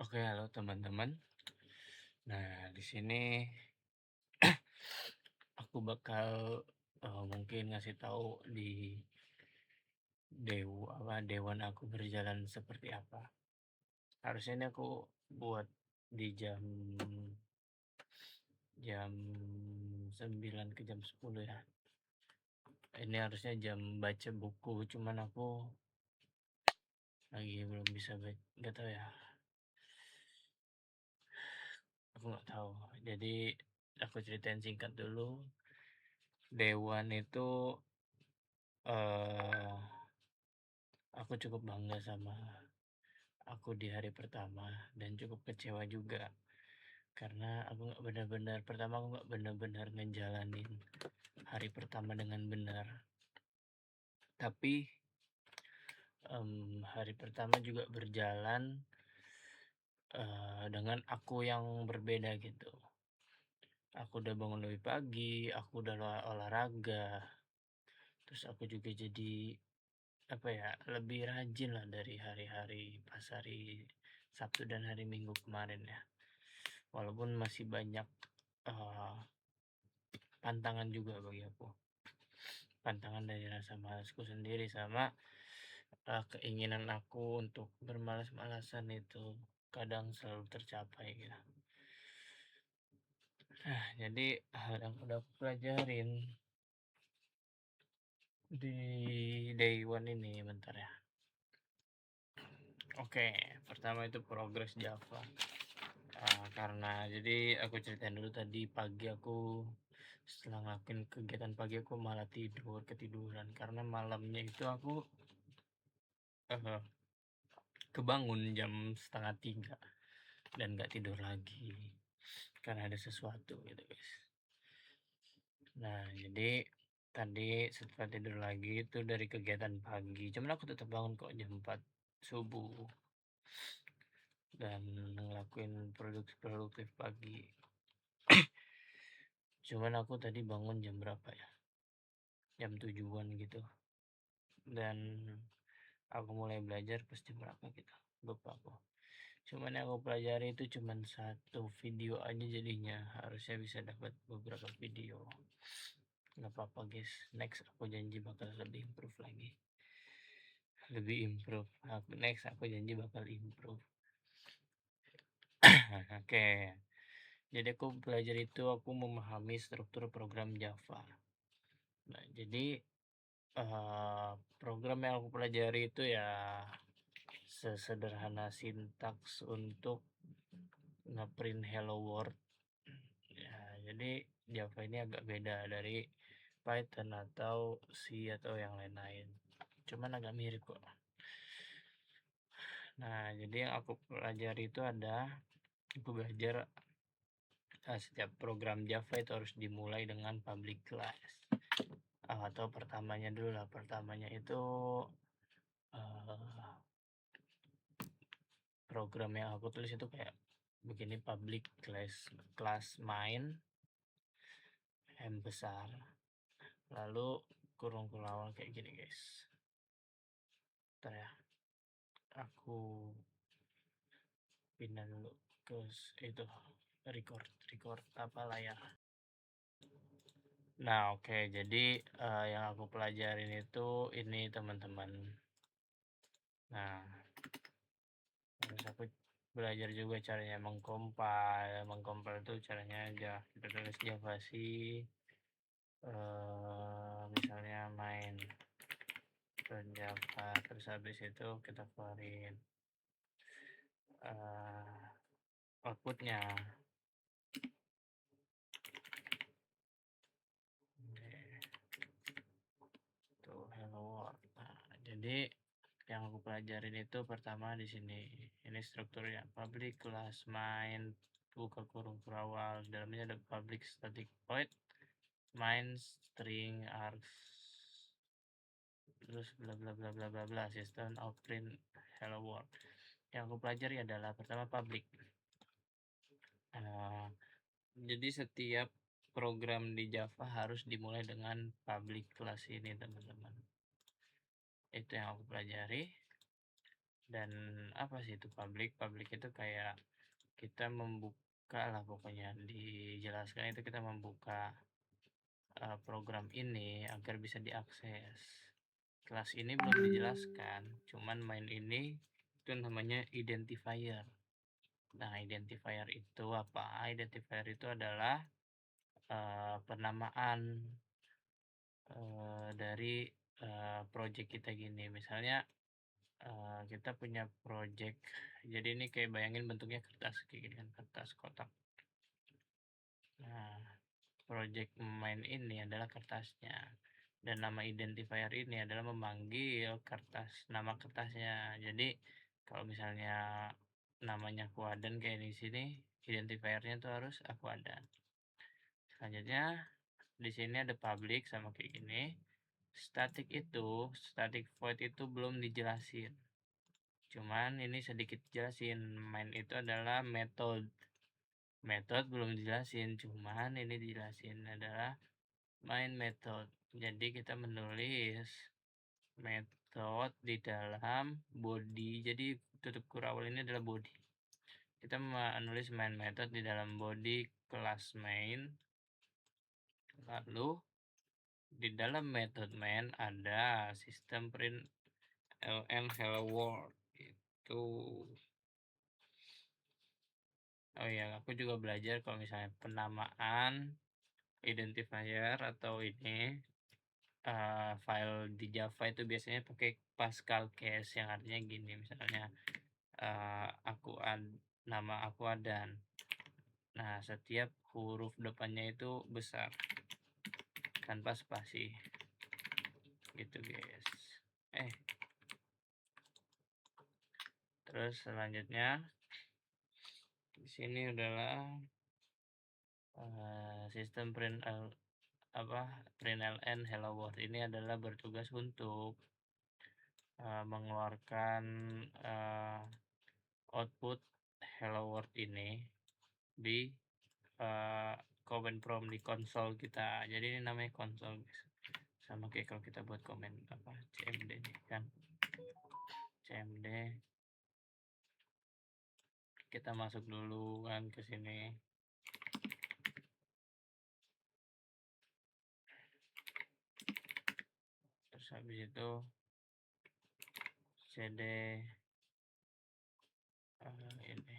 Oke, halo teman-teman. Nah, di sini aku bakal mungkin ngasih tahu di dewan aku berjalan seperti apa. Harusnya ini aku buat di jam jam 9 ke jam 10 ya. Ini harusnya jam baca buku, cuman aku lagi belum bisa baca, nggak tahu ya. Aku nggak tahu. Jadi aku ceritain singkat dulu. Dewan itu eh aku cukup bangga sama aku di hari pertama dan cukup kecewa juga karena aku nggak benar-benar ngejalanin hari pertama dengan benar, tapi hari pertama juga berjalan dengan aku yang berbeda gitu. Aku udah bangun lebih pagi, aku udah olahraga, terus aku juga jadi apa ya, lebih rajin lah dari hari-hari pas hari Sabtu dan hari Minggu kemarin ya. Walaupun masih banyak eh, pantangan juga bagi aku, pantangan dari rasa malasku sendiri sama keinginan aku untuk bermalas-malasan itu kadang selalu tercapai gitu. Nah, jadi hal yang udah aku pelajarin di day one ini, bentar ya. Oke, pertama itu progres Java. Karena jadi aku ceritain dulu, tadi pagi aku setelah ngelakuin kegiatan pagi aku malah ketiduran karena malamnya itu aku eh, kebangun jam setengah 3 dan nggak tidur lagi karena ada sesuatu gitu guys. Nah, jadi tadi setelah tidur lagi itu dari kegiatan pagi, cuman aku tetap bangun kok jam 4 subuh dan ngelakuin produktif pagi. Cuman aku tadi bangun jam berapa ya, jam 7-an gitu, dan aku mulai belajar pas jam berapa gitu, lupa aku. Cuman yang aku pelajari itu cuman satu video aja, jadinya harusnya bisa dapat beberapa video. Nggak apa-apa guys, next aku janji bakal lebih improve lagi, aku janji bakal improve. Oke, jadi aku belajar itu aku memahami struktur program Java. Nah, jadi program yang aku pelajari itu ya sesederhana sintaks untuk ngeprint hello world ya. Jadi Java ini agak beda dari Python atau C atau yang lain-lain, cuman agak mirip kok. Nah, jadi yang aku pelajari itu aku belajar setiap program Java itu harus dimulai dengan public class. Atau pertamanya itu uh, program yang aku tulis itu kayak begini: public class main M besar, lalu kurung awal kayak gini guys. Bentar ya, aku pindah dulu ke itu, record apa layar. Nah, oke, jadi yang aku pelajarin itu ini teman-teman. Nah, terus aku belajar juga caranya mengcompile itu caranya aja kita tulis Java sih, misalnya main Java, terus habis itu kita keluarin outputnya. Tuh, hello world. Nah, jadi yang aku pelajarin itu pertama di sini, ini strukturnya: public class main buka kurung awal, dalamnya ada public static void main string args, terus bla bla bla bla bla bla, system out print hello world. Yang aku pelajari adalah pertama public. Jadi setiap program di Java harus dimulai dengan public class ini teman-teman. Itu yang aku pelajari. Dan apa sih itu public? Public itu kayak kita membuka lah, pokoknya dijelaskan itu kita membuka program ini agar bisa diakses. Kelas ini belum dijelaskan, cuman main ini itu namanya identifier. Nah, identifier itu apa? Identifier itu adalah penamaan dari project kita gini. Misalnya kita punya project, jadi ini kayak bayangin bentuknya kertas kayak gini kan, kertas kotak. Nah, project main ini adalah kertasnya, dan nama identifier ini adalah memanggil kertas, nama kertasnya. Jadi kalau misalnya namanya Aquadan kayak di sini, identifiernya tuh harus Aquadan. Selanjutnya di sini ada public sama kayak gini. Static void itu belum dijelasin. Cuman ini sedikit jelasin, main itu adalah method. Method belum dijelasin, cuman ini dijelasin adalah main method. Jadi kita menulis method di dalam body. Jadi tutup kurang awal ini adalah body. Kita menulis main method di dalam body kelas main. Lalu di dalam method main ada sistem print ln hello world itu. Oh ya, aku juga belajar kalau misalnya penamaan identifier atau ini file di Java itu biasanya pakai Pascal case, yang artinya gini, misalnya nama aku Adan. Nah, setiap huruf depannya itu besar tanpa spasi. Gitu, guys. Terus selanjutnya di sini adalah sistem print ln hello world. Ini adalah bertugas untuk mengeluarkan output hello world ini di command prompt di konsol kita. Jadi ini namanya konsol, guys. Sama kayak kalau kita buat komen cmd nih kan, cmd kita masuk dulu kan ke sini. Terus habis itu cd ini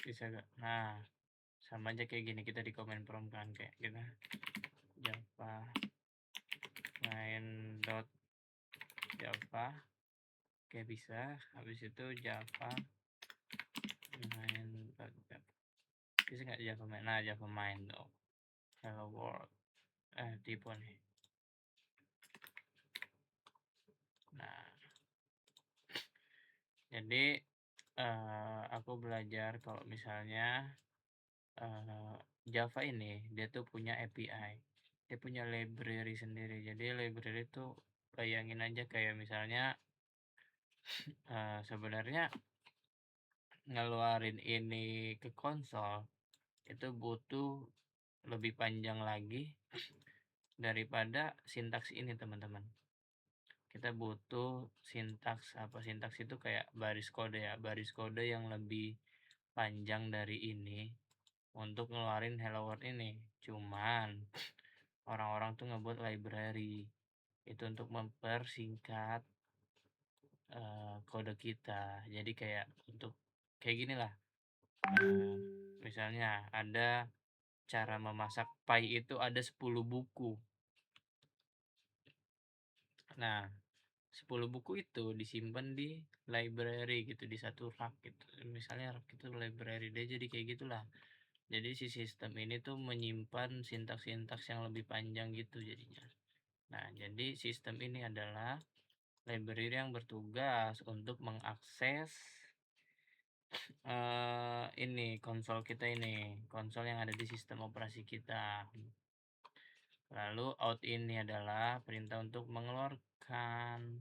bisa gak? Nah, sama aja kayak gini, kita di comment prompt kan, kayak kita java main dot java. Oke, bisa. Habis itu java main dot java. Bisa nggak java main? Nah, java main dong hello world. Tipe nih. Nah, jadi aku belajar kalau misalnya Java ini dia tuh punya API, dia punya library sendiri. Jadi library itu bayangin aja kayak misalnya sebenarnya ngeluarin ini ke konsol itu butuh lebih panjang lagi daripada sintaks ini, teman-teman. Kita butuh sintaks sintaks itu kayak baris kode ya, baris kode yang lebih panjang dari ini untuk ngeluarin hello world ini. Cuman orang-orang tuh ngebuat library itu untuk mempersingkat kode kita. Jadi kayak untuk kayak gini lah, misalnya ada cara memasak pie itu ada 10 buku. Nah, 10 buku itu disimpan di library gitu, di satu rak gitu. Misalnya rak itu library dia, jadi kayak gitulah. Jadi si sistem ini tuh menyimpan sintaks-sintaks yang lebih panjang gitu jadinya. Nah, jadi sistem ini adalah library yang bertugas untuk mengakses ini konsol kita, ini konsol yang ada di sistem operasi kita. Lalu out ini adalah perintah untuk mengeluarkan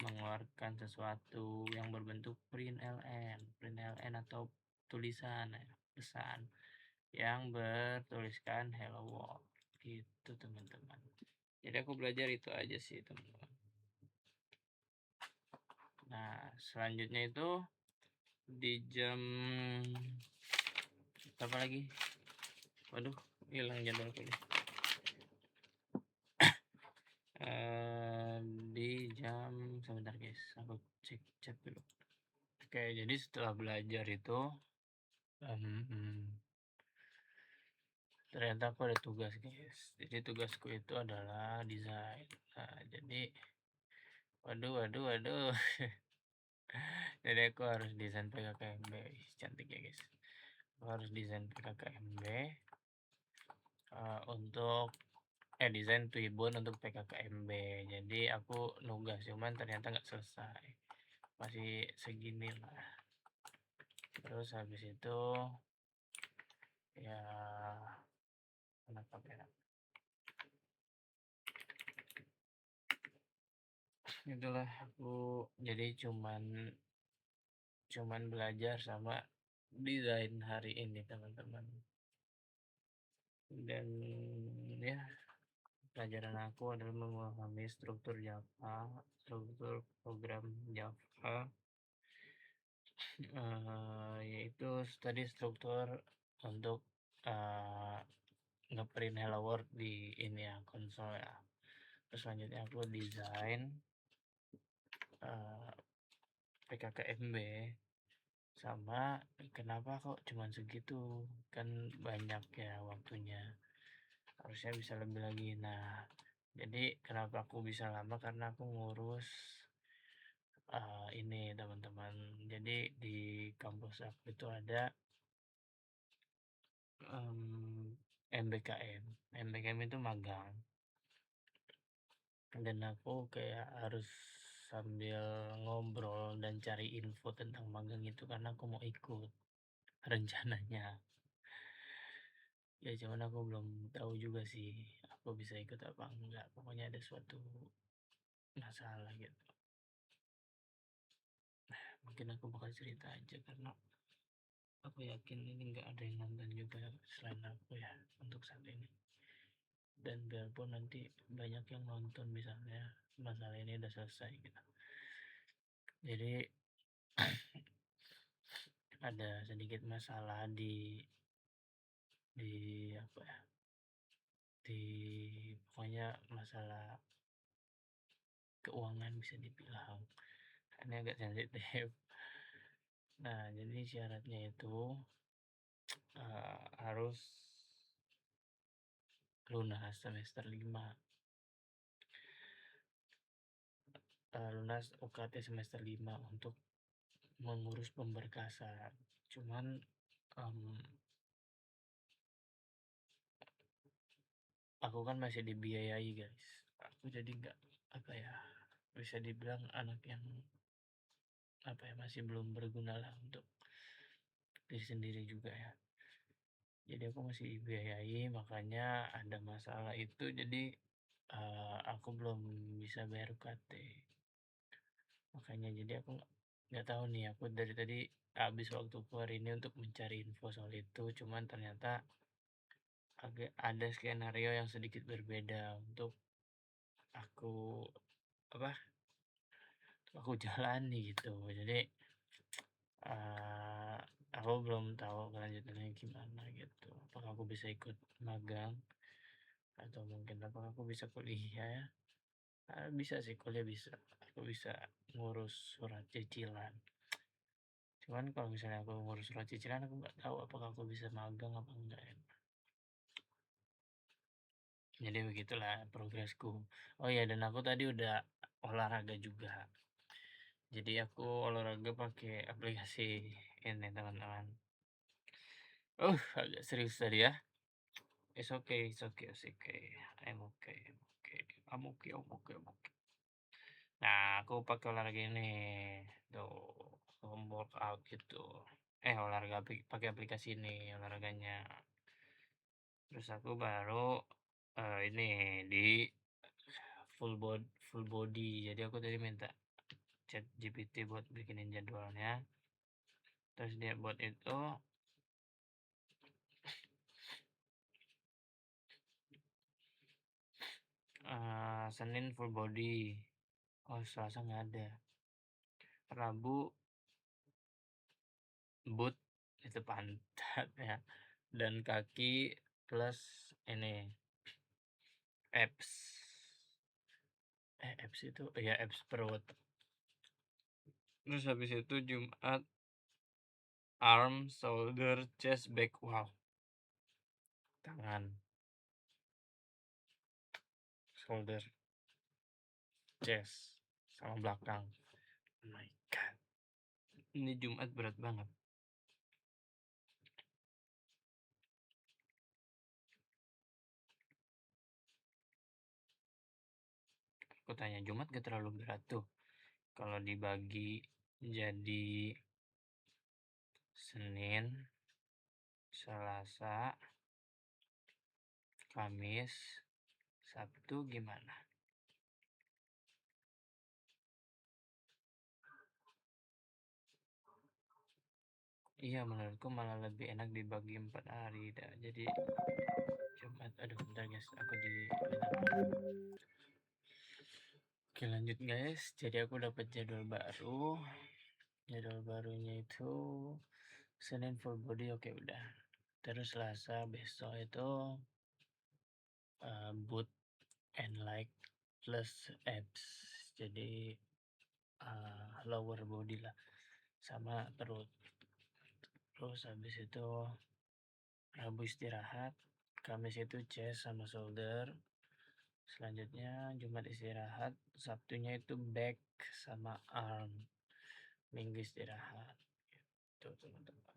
mengeluarkan sesuatu yang berbentuk print ln atau tulisan ya, pesan yang bertuliskan hello world gitu teman-teman. Jadi aku belajar itu aja sih teman-teman. Nah selanjutnya itu di jam apa lagi, waduh hilang jadwalku nih. Di jam sebentar guys, aku cek chat dulu. Oke, jadi setelah belajar itu ternyata aku ada tugas guys. Jadi tugasku itu adalah desain. Nah, jadi waduh waduh waduh. Jadi aku harus desain PKKMB. Ih, cantik ya guys. Aku harus desain PKKMB untuk desain Twibbon untuk PKKMB. Jadi aku nugas cuman ternyata nggak selesai. Masih segini lah. Terus habis itu ya kenapa ya? Itulah aku jadi cuman belajar sama desain hari ini teman-teman. Dan ya pelajaran aku adalah memahami struktur Java, struktur program Java, yaitu tadi struktur untuk uh, ngeprint hello world di ini ya konsol ya. Terus selanjutnya aku desain PKKMB sama kenapa kok cuman segitu, kan banyak ya waktunya, harusnya bisa lebih lagi. Nah jadi kenapa aku bisa lama karena aku ngurus ini teman-teman. Jadi di kampus aku itu ada MBKM. MBKM itu magang dan aku kayak harus sambil ngobrol dan cari info tentang magang itu karena aku mau ikut rencananya. Ya cuman aku belum tahu juga sih aku bisa ikut apa enggak, pokoknya ada suatu masalah gitu. Mungkin aku bakal cerita aja karena aku yakin ini nggak ada yang nonton juga selain aku ya untuk saat ini. Dan biarpun nanti banyak yang nonton misalnya masalah ini udah selesai gitu. Jadi ada sedikit masalah di apa ya, di pokoknya masalah keuangan bisa dibilang ini agak sensitif. Nah jadi syaratnya itu harus lunas semester 5, lunas UKT semester 5 untuk mengurus pemberkasan. Cuman aku kan masih dibiayai guys, aku jadi nggak apa ya, bisa dibilang anak yang apa ya, masih belum berguna lah untuk diri sendiri juga ya. Jadi aku masih dibiayai, makanya ada masalah itu jadi aku belum bisa bayar UKT. Makanya jadi aku nggak tahu nih, aku dari tadi habis waktu keluar ini untuk mencari info soal itu, cuman ternyata agak ada skenario yang sedikit berbeda untuk aku apa aku jalani gitu. Jadi aku belum tahu kelanjutannya gimana gitu, apakah aku bisa ikut magang atau mungkin apakah aku bisa kuliah ya. Bisa sih kuliah, bisa aku bisa ngurus surat cicilan. Cuman kalau misalnya aku ngurus surat cicilan aku nggak tahu apakah aku bisa magang apa enggak ya. Jadi begitulah progresku. Oh ya, dan aku tadi udah olahraga juga. Jadi aku olahraga pakai aplikasi ini teman-teman. Agak serius tadi ya. It's okay, it's okay, it's okay. I'm okay, I'm okay. I'm okay, I'm okay, I'm okay. Nah, aku pakai olahraga ini. Tuh, home workout gitu. Olahraga pakai aplikasi ini olahraganya. Terus aku baru ini di full body. Jadi aku tadi minta chat GPT buat bikinin jadwalnya. Terus dia buat itu Senin full body. Oh, Selasa nggak ada. Rabu boot itu pantat ya, dan kaki plus ini abs. Abs itu ya abs perut. Terus habis itu Jumat arm, shoulder, chest, back. Wow, tangan, shoulder, chest, sama belakang. Oh my god, ini Jumat berat banget. Aku tanya, Jumat gak terlalu berat tuh kalau dibagi jadi Senin, Selasa, Kamis, Sabtu gimana? Iya, menurutku malah lebih enak dibagi 4 hari dah. Jadi Jumat, aduh bentar guys, aku di Oke, lanjut guys. Jadi aku dapat jadwal baru. Jadwal barunya itu Senin full body, oke udah. Terus Selasa besok itu boot and leg plus abs. Jadi lower body lah, sama perut. Terus habis itu Rabu istirahat, Kamis itu chest sama shoulder. Selanjutnya Jumat istirahat, Sabtunya itu back sama arm. Minggu istirahat. Gitu teman-teman.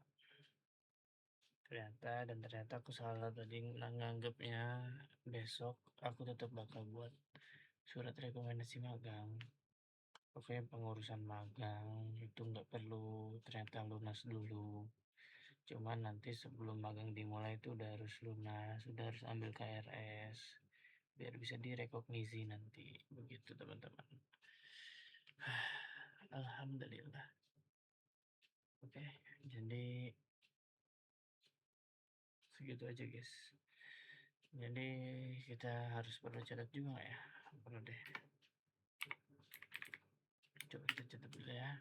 Ternyata aku salah tadi nganggapnya besok aku tetap bakal buat surat rekomendasi magang. Pokoknya pengurusan magang itu nggak perlu ternyata lunas dulu. Cuman nanti sebelum magang dimulai itu udah harus lunas, udah harus ambil KRS biar bisa direkognisi nanti. Begitu teman-teman. Alhamdulillah. Oke, jadi segitu aja guys. Jadi kita harus perlu catat juga ya. Perlu deh. Coba kita catat dulu ya.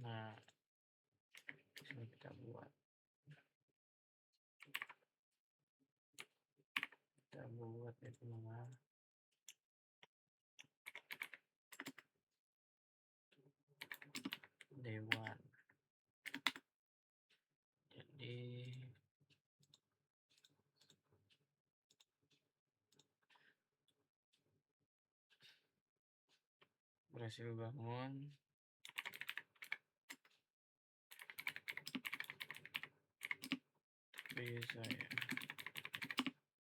Nah, sini kita buat itu nama Dewan. Jadi berhasil bangun bisa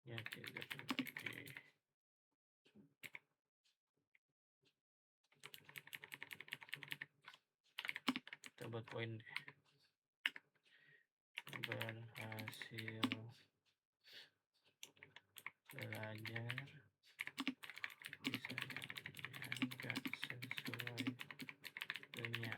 ya tidak lagi kita buat poin deh. Berhasil belajar bisa nggak sesuai punya.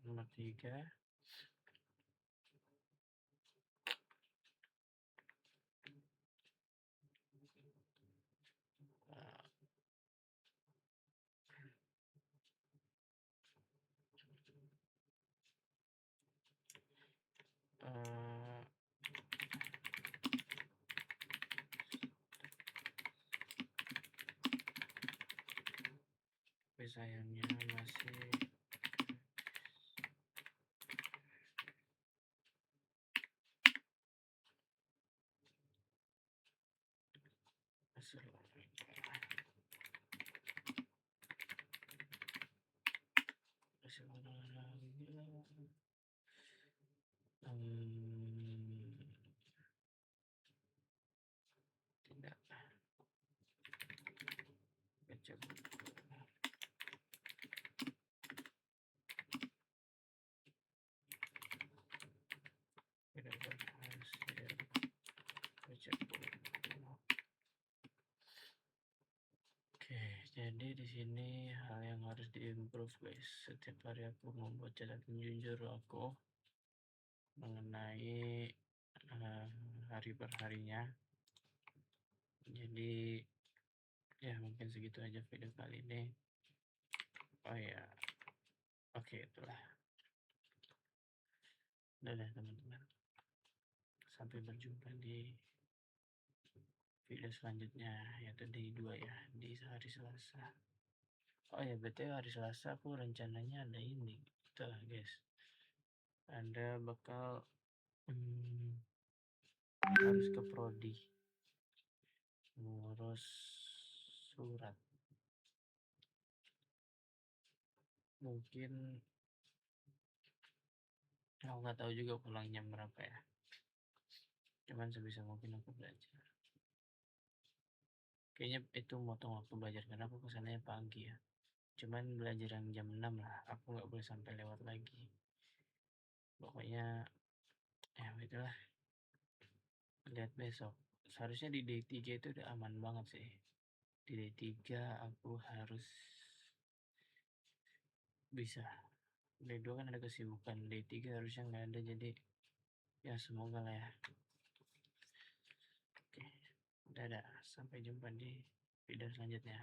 Nomor 3, tapi sayangnya masih olahraga Jadi di sini hal yang harus diimprove guys. Setiap hari aku membuat catatan jujur aku mengenai hari per harinya. Jadi ya mungkin segitu aja video kali ini. Oh ya, oke itulah. Dadah teman-teman. Sampai berjumpa di video selanjutnya, yaitu di 2 ya, di hari Selasa. Oh ya, BTW hari Selasa aku rencananya ada ini, gitu lah guys. Ada bakal harus ke prodi ngurus surat. Mungkin aku nggak tahu juga pulang jam berapa ya. Cuman sebisa mungkin aku belajar. Kayaknya itu motong waktu belajar karena aku kesananya pagi ya. Cuman belajar yang jam 6 lah. Aku nggak boleh sampai lewat lagi. Pokoknya ya itulah. Lihat besok. Seharusnya di D3 itu udah aman banget sih. Di D3 aku harus bisa. D2 kan ada kesibukan. D3 harusnya nggak ada, jadi ya semoga lah ya. Oke, dadah. Sampai jumpa di video selanjutnya.